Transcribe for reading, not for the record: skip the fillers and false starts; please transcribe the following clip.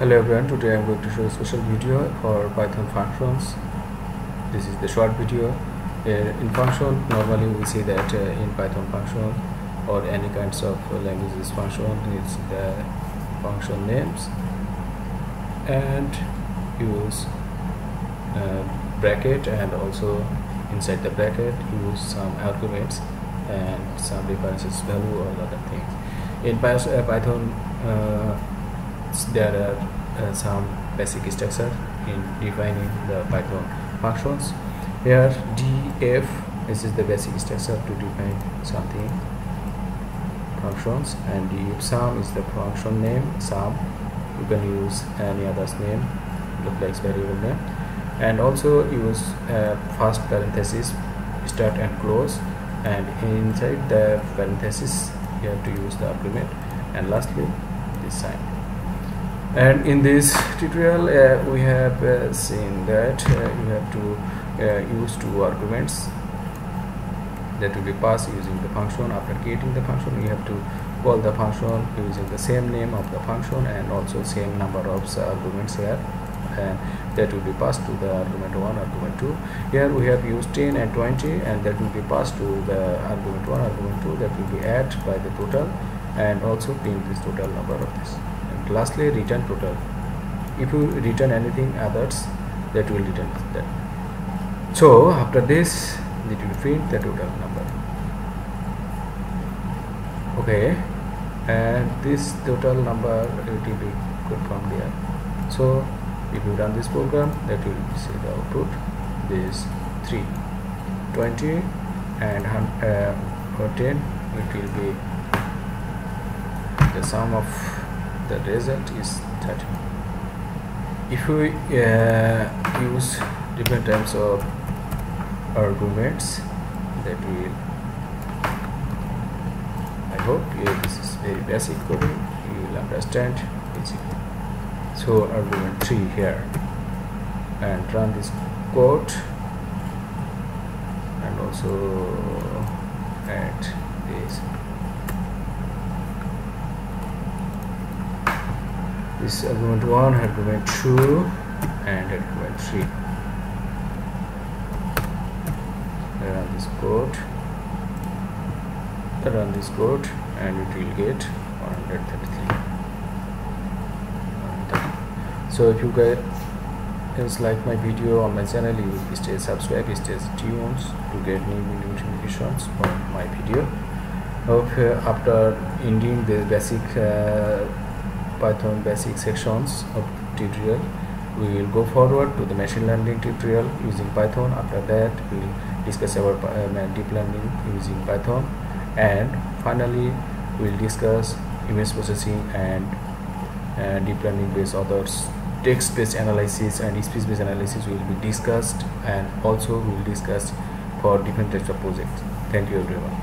Hello everyone, today I am going to show a special video for Python functions. This is the short video. In function, normally we see that in Python function or any kinds of languages function is the function names and use bracket, and also inside the bracket use some arguments and some references value or other things. In Python there are some basic structure in defining the Python functions. Here def, this is the basic structure to define something functions, and def sum is the function name. Sum, you can use any other's name, look like variable name, and also use first parenthesis start and close, and inside the parenthesis you have to use the argument, and lastly this sign. And in this tutorial we have seen that you have to use two arguments that will be passed using the function. After creating the function, you have to call the function using the same name of the function and also same number of arguments here, and that will be passed to the argument 1, argument 2. Here we have used 10 and 20, and that will be passed to the argument 1, argument 2, that will be added by the total, and also print this total number of this. And lastly, return total. If you return anything others, that will return that. So after this, it will print the total number. Okay, and this total number it will be confirmed here. So if you run this program, that will see the output. This 3, 20 and 10, it will be the sum of the result is 30. If we use different types of arguments, that will, I hope this is very basic coding, you will understand easily. So argument 3 here, and run this code, and also add this argument 1, argument 2 and argument 3. Run this code and it will get 133. So if you guys like my video on my channel, you will stay subscribed, stay tuned to get new notifications from my video. Okay, after ending the basic Python basic sections of tutorial, we will go forward to the machine learning tutorial using Python. After that, we will discuss about deep learning using Python, and finally we will discuss image processing and deep learning based others, text based analysis and speech based analysis will be discussed, and also we will discuss for different types of projects. Thank you everyone.